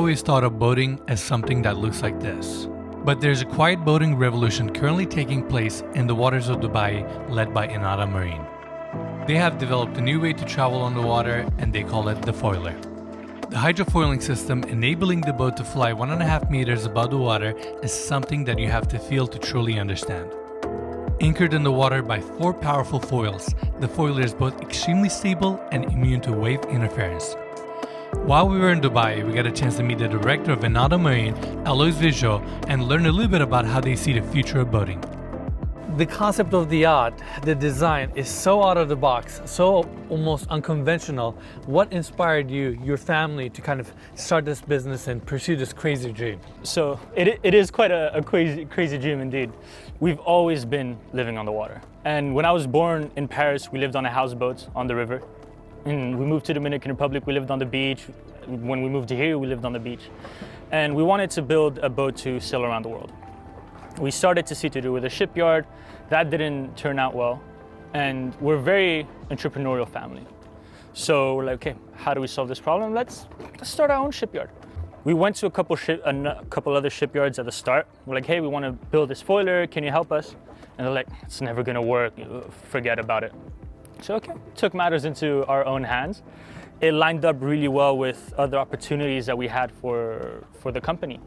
always thought of boating as something that looks like this. But there's a quiet boating revolution currently taking place in the waters of Dubai, led by Enata Marine. They have developed a new way to travel on the water, and they call it the foiler. The hydrofoiling system enabling the boat to fly 1.5 meters above the water is something that you have to feel to truly understand. Anchored in the water by 4 powerful foils, the foiler is both extremely stable and immune to wave interference. While we were in Dubai, we got a chance to meet the director of Enata Marine, Aloïs Vieujot, and learn a little bit about how they see the future of boating. The concept of the yacht, the design is so out of the box, so almost unconventional. What inspired you, your family, to kind of start this business and pursue this crazy dream? So it is quite a crazy dream indeed. We've always been living on the water. And when I was born in Paris, we lived on a houseboat on the river. And we moved to Dominican Republic, we lived on the beach. When we moved to here, we lived on the beach. And we wanted to build a boat to sail around the world. We started to see to do with a shipyard. That didn't turn out well. And we're a very entrepreneurial family. So we're like, okay, how do we solve this problem? Let's start our own shipyard. We went to a couple other shipyards at the start. We're like, hey, we want to build this foiler, can you help us? And they're like, it's never gonna work, forget about it. So okay, took matters into our own hands. It lined up really well with other opportunities that we had for the company.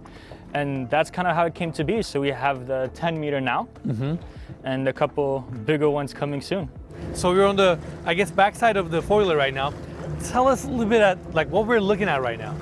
And that's kind of how it came to be. So we have the 10 meter now, and a couple bigger ones coming soon. So we're on the, I guess, backside of the foiler right now. Tell us a little bit like what we're looking at right now.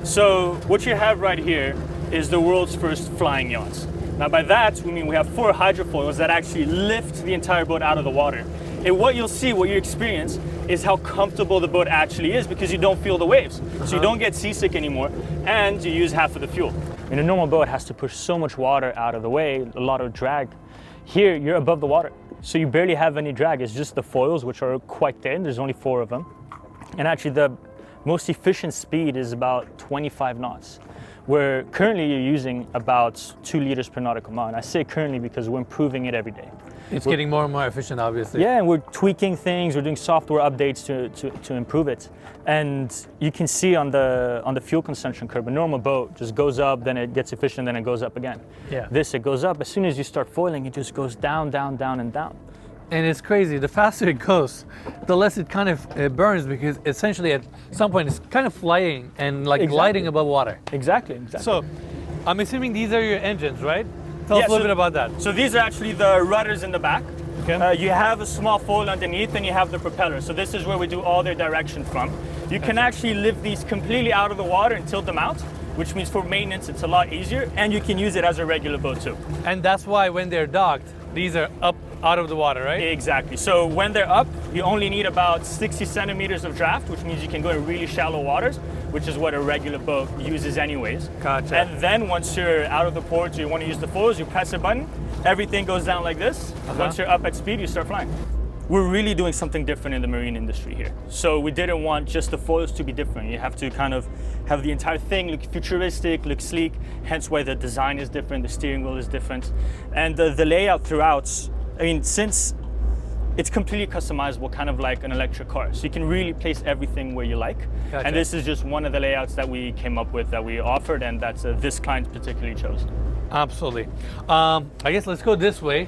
So what you have right here is the world's first flying yachts. Now by that, we mean we have 4 hydrofoils that actually lift the entire boat out of the water. And what you'll see, what you experience, is how comfortable the boat actually is because you don't feel the waves. So you don't get seasick anymore, and you use half of the fuel. In a normal boat, it has to push so much water out of the way, a lot of drag. Here, you're above the water, so you barely have any drag. It's just the foils, which are quite thin. There's only 4 of them. And actually, the most efficient speed is about 25 knots, where currently you're using about 2 liters per nautical mile. And I say currently because we're improving it every day. It's getting more and more efficient, obviously. Yeah, and we're tweaking things. We're doing software updates to improve it. And you can see on the fuel consumption curve, a normal boat just goes up, then it gets efficient, then it goes up again. Yeah. This, it goes up. As soon as you start foiling, it just goes down, down, down, and down. And it's crazy. The faster it goes, the less it kind of burns, because essentially at some point it's kind of flying and like gliding above water. Exactly. So I'm assuming these are your engines, right? Tell us a little bit about that. So these are actually the rudders in the back. Okay. You have a small foil underneath, and you have the propeller. So this is where we do all their direction from. You can actually lift these completely out of the water and tilt them out, which means for maintenance it's a lot easier, and you can use it as a regular boat too. And that's why when they're docked, these are up out of the water, right? Exactly. So when they're up, you only need about 60 centimeters of draft, which means you can go in really shallow waters, which is what a regular boat uses anyways. Gotcha. And then once you're out of the port, you want to use the foils, you press a button, everything goes down like this. Once you're up at speed, you start flying. We're really doing something different in the marine industry here. So we didn't want just the foils to be different. You have to kind of have the entire thing look futuristic, look sleek, hence why the design is different, the steering wheel is different. And the layout throughout, I mean, since it's completely customizable, kind of like an electric car. So you can really place everything where you like. Gotcha. And this is just one of the layouts that we came up with, that we offered, and that's this client particularly chose. Absolutely. I guess let's go this way.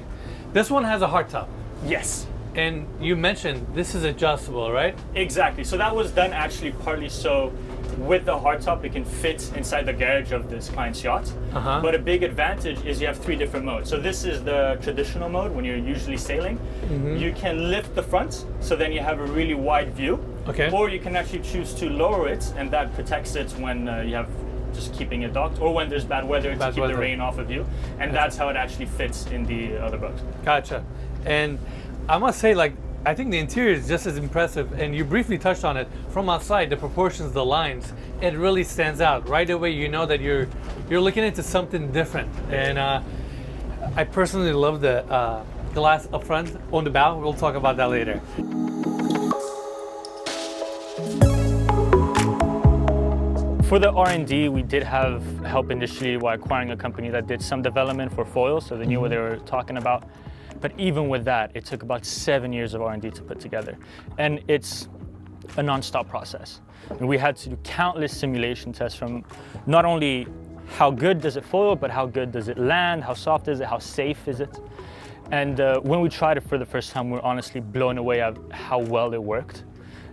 This one has a hardtop. Yes. And you mentioned this is adjustable, right? Exactly. So that was done actually partly so with the hardtop, it can fit inside the garage of this client's yacht. But a big advantage is you have 3 different modes. So this is the traditional mode when you're usually sailing. You can lift the front, so then you have a really wide view. Okay. Or you can actually choose to lower it, and that protects it when you have just keeping it docked, or when there's bad weather to keep the rain off of you. And that's how it actually fits in the other boat. Gotcha. And I must say, like, I think the interior is just as impressive, and you briefly touched on it. From outside, the proportions, the lines, it really stands out. Right away, you know that you're looking into something different. And I personally love the glass up front on the bow. We'll talk about that later. For the R&D, we did have help initially while acquiring a company that did some development for foils, so they knew what they were talking about. But even with that, it took about 7 years of R&D to put together. And it's a non-stop process. And we had to do countless simulation tests from not only how good does it foil, but how good does it land, how soft is it, how safe is it. And when we tried it for the first time, we're honestly blown away at how well it worked.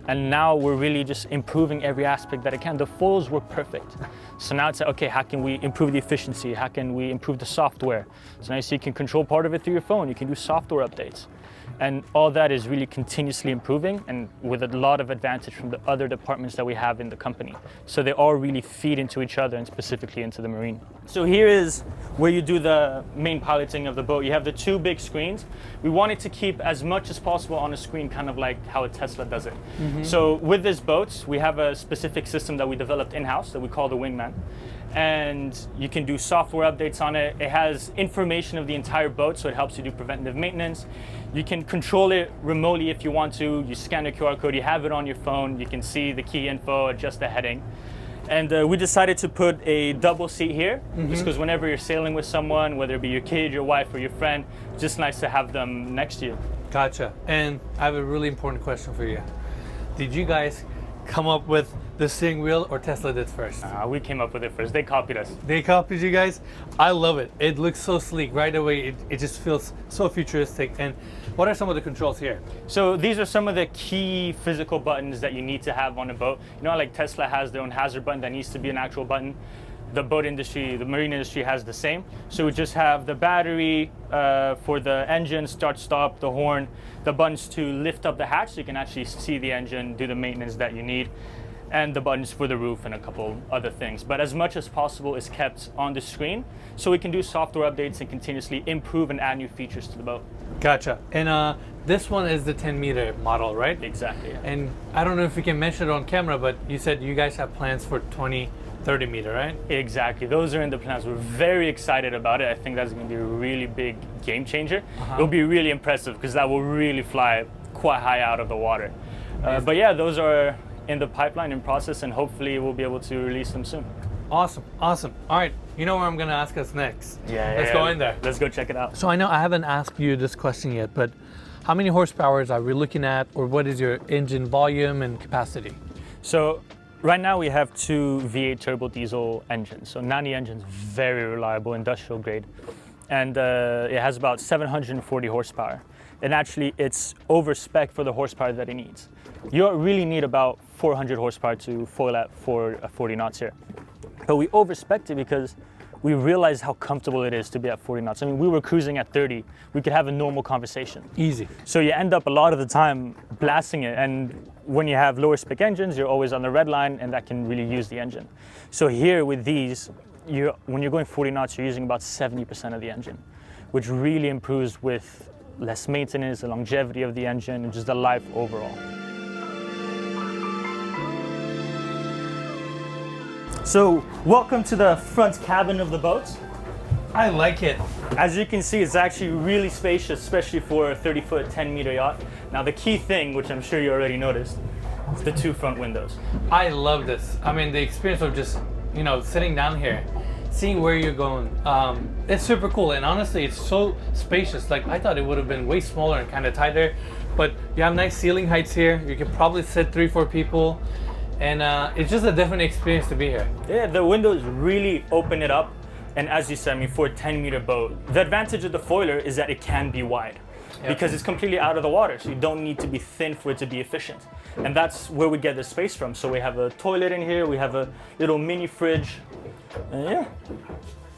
And now we're really just improving every aspect that it can. The foils work perfect. So now it's like, okay, how can we improve the efficiency? How can we improve the software? So now you see you can control part of it through your phone. You can do software updates. And all that is really continuously improving and with a lot of advantage from the other departments that we have in the company. So they all really feed into each other and specifically into the marine. So here is where you do the main piloting of the boat. You have the two big screens. We wanted to keep as much as possible on a screen, kind of like how a Tesla does it. So with this boat, we have a specific system that we developed in-house that we call the Wingman. And you can do software updates on it. It has information of the entire boat, so it helps you do preventative maintenance. You can control it remotely if you want to. You scan a QR code, you have it on your phone, you can see the key info, adjust the heading. And we decided to put a double seat here, just because whenever you're sailing with someone, whether it be your kid, your wife, or your friend, it's just nice to have them next to you. Gotcha. And I have a really important question for you. Did you guys come up with the steering wheel, or Tesla did first? We came up with it first. They copied us. They copied you guys? I love it. It looks so sleek right away. It just feels so futuristic. And what are some of the controls here? So these are some of the key physical buttons that you need to have on a boat. You know, like Tesla has their own hazard button that needs to be an actual button. The boat industry, the marine industry has the same. So we just have the battery for the engine, start, stop, the horn, the buttons to lift up the hatch so you can actually see the engine, do the maintenance that you need, and the buttons for the roof and a couple other things. But as much as possible is kept on the screen so we can do software updates and continuously improve and add new features to the boat. Gotcha. And this one is the 10-meter model, right? Exactly. Yeah. And I don't know if you can mention it on camera, but you said you guys have plans for 30-meter, right? Exactly. Those are in the plans. We're very excited about it. I think that's going to be a really big game changer. It'll be really impressive because that will really fly quite high out of the water. But yeah, those are in the pipeline, in process, and hopefully we'll be able to release them soon. Awesome, awesome. All right, you know where I'm going to ask us next. Let's go in there. Let's go check it out. So I know I haven't asked you this question yet, but how many horsepower are we looking at, or what is your engine volume and capacity? So right now we have two V8 turbo diesel engines. So 90 engines, very reliable, industrial grade. And it has about 740 horsepower. And actually it's over spec for the horsepower that it needs. You really need about 400 horsepower to foil at 40 knots here. But we overspec'd it because we realized how comfortable it is to be at 40 knots. I mean, we were cruising at 30. We could have a normal conversation. Easy. So you end up a lot of the time blasting it. And when you have lower spec engines, you're always on the red line, and that can really use the engine. So here with these, when you're going 40 knots, you're using about 70% of the engine, which really improves with less maintenance, the longevity of the engine, and just the life overall. So welcome to the front cabin of the boat. I like it. As you can see, it's actually really spacious, especially for a 30-foot, 10-meter yacht. Now the key thing, which I'm sure you already noticed, is the two front windows. I love this. I mean, the experience of just, sitting down here, seeing where you're going, it's super cool. And honestly, it's so spacious. Like, I thought it would have been way smaller and kind of tighter, but you have nice ceiling heights here. You can probably sit 3-4 people. And it's just a different experience to be here. Yeah, the windows really open it up. And as you said, I mean, for a 10-meter boat, the advantage of the foiler is that it can be wide because it's completely out of the water. So you don't need to be thin for it to be efficient. And that's where we get the space from. So we have a toilet in here. We have a little mini fridge. And yeah.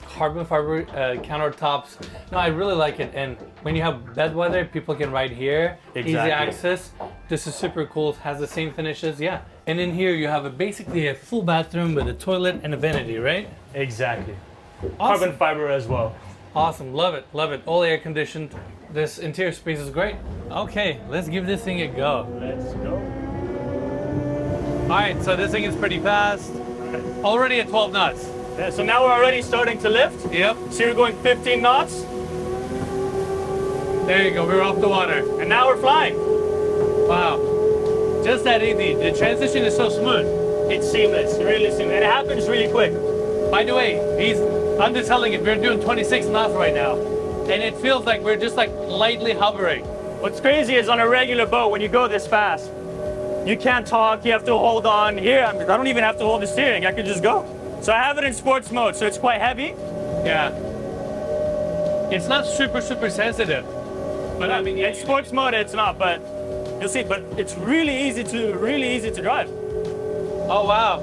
Carbon fiber countertops. No, I really like it. And when you have bad weather, people can ride here. Exactly. Easy access. This is super cool. It has the same finishes. Yeah. And in here you have basically a full bathroom with a toilet and a vanity, right? Exactly. Awesome. Carbon fiber as well. Awesome. Love it. Love it. All air conditioned. This interior space is great. Okay, let's give this thing a go. Let's go. All right, so this thing is pretty fast. Already at 12 knots. Yeah, so now we're already starting to lift. Yep. So you're going 15 knots. There you go. We're off the water. And now we're flying. Wow. Just that easy. The transition is so smooth. It's seamless, really seamless. And it happens really quick. By the way, I'm just telling you, we're doing 26 knots right now. And it feels like we're just like lightly hovering. What's crazy is on a regular boat, when you go this fast, You can't talk, you have to hold on. Here, I don't even have to hold the steering, I can just go. So I have it in sports mode, so it's quite heavy. Yeah. It's not super sensitive. But I mean, in sports mode it's not, but you'll see, but it's really easy to drive. Oh wow.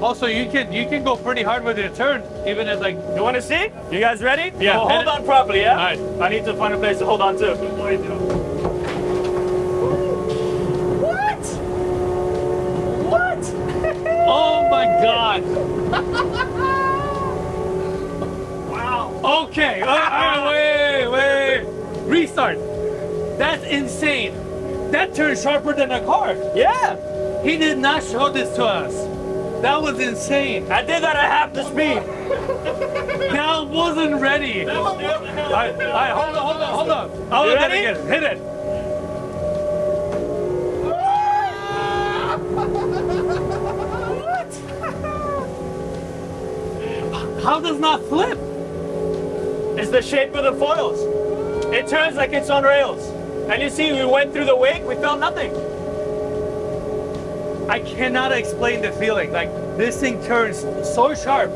Also, you can go pretty hard with your turn, even as like. You want to see? You guys ready? Yeah. Well, hold on properly, yeah? All right. I need to find a place to hold on to. What? What? Oh my God. Wow. Okay. Wait. Restart. That's insane. That turned sharper than a car. Yeah. He did not show this to us. That was insane. I did that at half the speed. That wasn't ready. All right, hold on. You ready? Again. Hit it. What? How does not flip? It's the shape of the foils. It turns like it's on rails. And you see, we went through the wake, we felt nothing. I cannot explain the feeling. Like, this thing turns so sharp.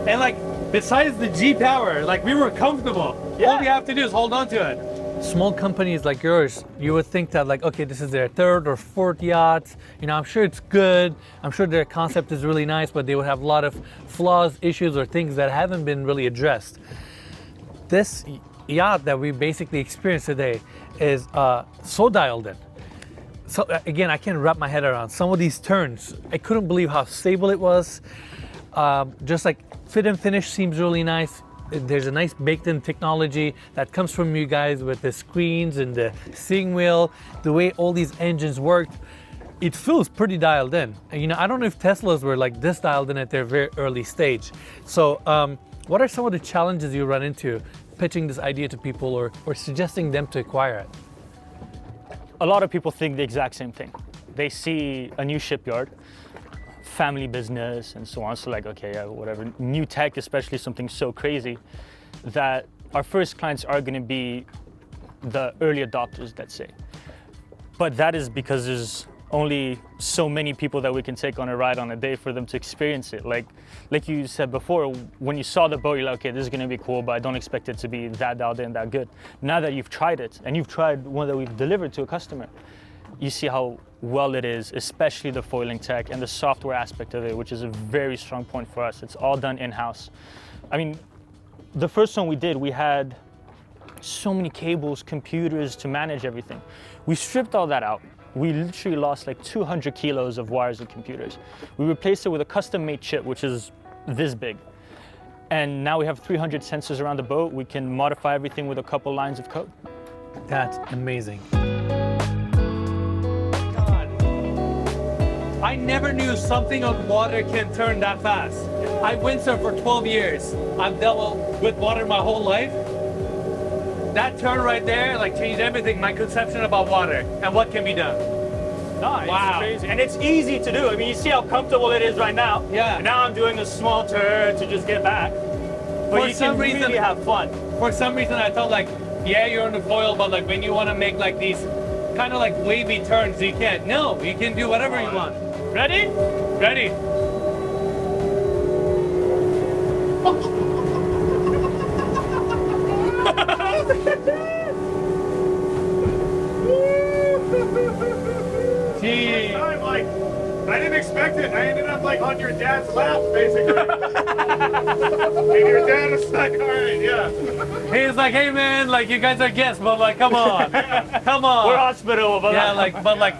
And like, besides the G power, like, we were comfortable. Yeah. All we have to do is hold on to it. Small companies like yours, you would think that like, okay, this is their third or fourth yacht. You know, I'm sure it's good. I'm sure their concept is really nice, but they would have a lot of flaws, issues, or things that haven't been really addressed. This yacht that we basically experienced today is so dialed in. So again, I can't wrap my head around some of these turns. I couldn't believe how stable it was. Just like fit and finish seems really nice. There's a nice baked-in technology that comes from you guys with the screens and the steering wheel, the way all these engines worked. It feels pretty dialed in. And, you know, I don't know if Teslas were like this dialed in at their very early stage. So what are some of the challenges you run into pitching this idea to people or suggesting them to acquire it? A lot of people think the exact same thing. They see a new shipyard, family business, and so on. So like, okay, yeah, whatever. New tech, especially something so crazy, that our first clients are going to be the early adopters, let's say. But that is because there's only so many people that we can take on a ride on a day for them to experience it. Like you said before, when you saw the boat, you're like, okay, this is going to be cool, but I don't expect it to be that dialed in, that good. Now that you've tried it, and you've tried one that we've delivered to a customer, you see how well it is, especially the foiling tech and the software aspect of it, which is a very strong point for us. It's all done in-house. I mean, the first one we did, we had so many cables, computers to manage everything. We stripped all that out. We literally lost like 200 kilos of wires and computers. We replaced it with a custom-made chip, which is this big. And now we have 300 sensors around the boat. We can modify everything with a couple lines of code. That's amazing. God. I never knew something on water can turn that fast. I windsurfed for 12 years. I've dealt with water my whole life. That turn right there like changed everything, my conception about water and what can be done. No, it's wow. Crazy. And it's easy to do. I mean, you see how comfortable it is right now. Yeah. And now I'm doing a small turn to just get back. But you can really have fun. For some reason I thought like, yeah, you're on the foil, but like when you want to make like these kind of like wavy turns, you can't. No, you can do whatever you want. Ready? Ready. Gee. I'm like, I didn't expect it. I ended up like on your dad's lap, basically. And your dad was like, all right, yeah. He's like, hey man, like you guys are guests, but like, come on, come on. We're hospitable, but yeah, like, but like,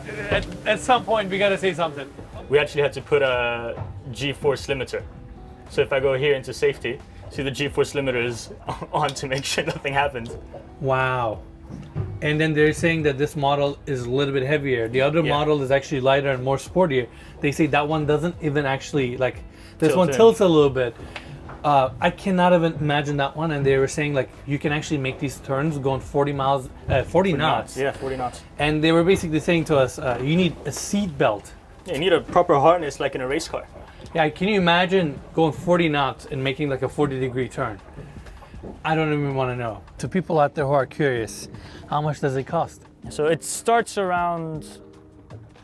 at some point we gotta say something. We actually had to put a G-force limiter. So if I go here into safety, see the G-force limiter is on to make sure nothing happens. Wow. And then they're saying that this model is a little bit heavier. The other model is actually lighter and more sportier. They say that one doesn't even actually, like, this one tilts a little bit. I cannot even imagine that one. And they were saying, like, you can actually make these turns going 40 knots. Yeah, 40 knots. And they were basically saying to us, you need a seat belt. Yeah, you need a proper harness like in a race car. Yeah, can you imagine going 40 knots and making like a 40-degree turn? I don't even want to know. To people out there who are curious, how much does it cost? So it starts around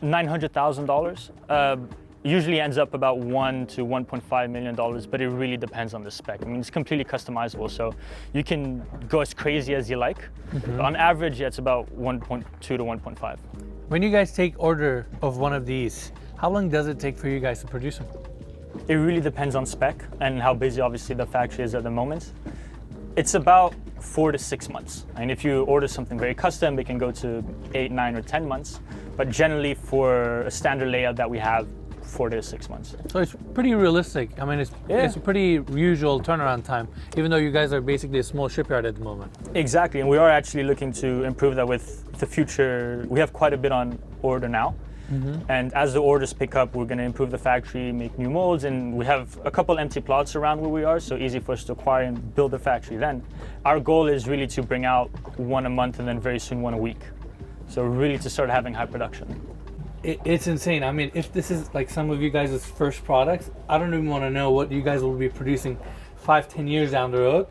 $900,000. Usually ends up about $1 to $1.5 million, but it really depends on the spec. I mean, it's completely customizable, so you can go as crazy as you like. On average, yeah, it's about 1.2 to 1.5. When you guys take order of one of these, how long does it take for you guys to produce them? It really depends on spec and how busy, obviously, the factory is at the moment. It's about 4 to 6 months. And if you order something very custom, it can go to 8, 9, or 10 months. But generally, for a standard layout that we have, 4 to 6 months. So it's pretty realistic. I mean, it's a pretty usual turnaround time, even though you guys are basically a small shipyard at the moment. Exactly, and we are actually looking to improve that with the future. We have quite a bit on order now. And as the orders pick up, we're going to improve the factory, make new molds, and we have a couple empty plots around where we are, so easy for us to acquire and build the factory then. Our goal is really to bring out one a month and then very soon one a week. So really to start having high production. It's insane. I mean, if this is like some of you guys' first products, I don't even want to know what you guys will be producing 5-10 years down the road,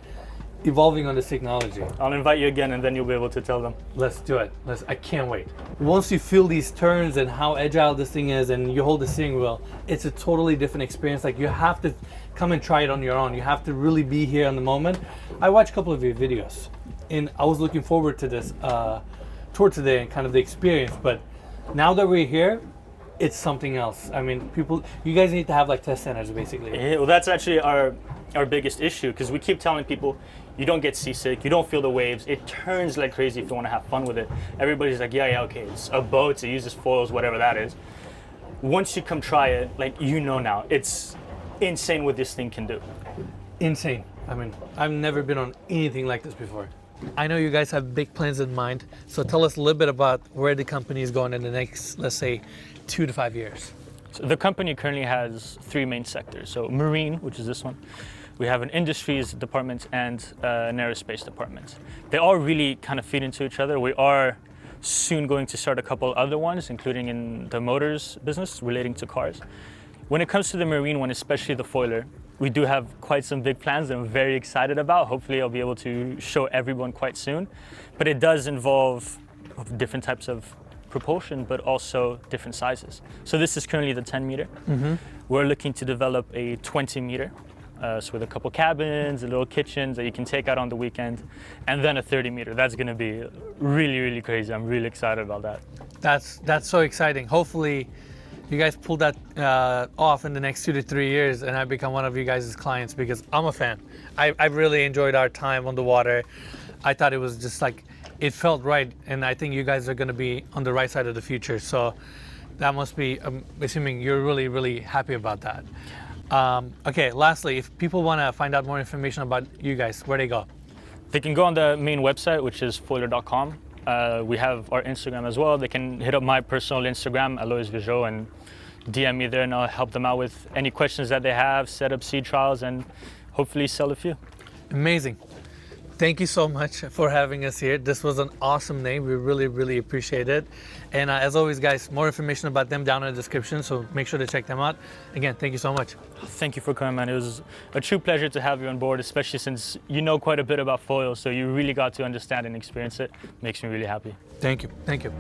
evolving on this technology. I'll invite you again and then you'll be able to tell them. Let's do it. I can't wait. Once you feel these turns and how agile this thing is and you hold the steering wheel, it's a totally different experience. Like, you have to come and try it on your own. You have to really be here in the moment. I watched a couple of your videos and I was looking forward to this tour today and kind of the experience, but now that we're here, it's something else. I mean, you guys need to have like test centers basically. Yeah, well, that's actually our biggest issue, because we keep telling people, you don't get seasick, you don't feel the waves, it turns like crazy if you want to have fun with it. Everybody's like, yeah, okay, it's a boat, it uses foils, whatever that is. Once you come try it, like, you know now, it's insane what this thing can do. Insane. I mean, I've never been on anything like this before. I know you guys have big plans in mind, so tell us a little bit about where the company is going in the next, let's say, 2 to 5 years. So the company currently has 3 main sectors. So marine, which is this one. We have an industries department and an aerospace department. They all really kind of feed into each other. We are soon going to start a couple other ones, including in the motors business relating to cars. When it comes to the marine one, especially the foiler, we do have quite some big plans that I'm very excited about. Hopefully I'll be able to show everyone quite soon. But it does involve different types of propulsion, but also different sizes. So this is currently the 10 meter. We're looking to develop a 20 meter. So with a couple cabins, a little kitchens that you can take out on the weekend, and then a 30 meter. That's going to be really, really crazy. I'm really excited about that. That's so exciting. Hopefully you guys pull that off in the next 2 to 3 years and I become one of you guys' clients, because I'm a fan. I really enjoyed our time on the water. I thought it was just like, it felt right, and I think you guys are going to be on the right side of the future. So that must be, assuming you're really, really happy about that. Okay, lastly, if people want to find out more information about you guys, where they go? They can go on the main website, which is foiler.com. We have our Instagram as well. They can hit up my personal Instagram, Aloïs Vieujot, and DM me there, and I'll help them out with any questions that they have, set up seed trials, and hopefully sell a few. Amazing. Thank you so much for having us here. This was an awesome name. We really, really appreciate it. And as always, guys, more information about them down in the description, so make sure to check them out. Again, thank you so much. Thank you for coming, man. It was a true pleasure to have you on board, especially since you know quite a bit about foils, so you really got to understand and experience it. Makes me really happy. Thank you. Thank you.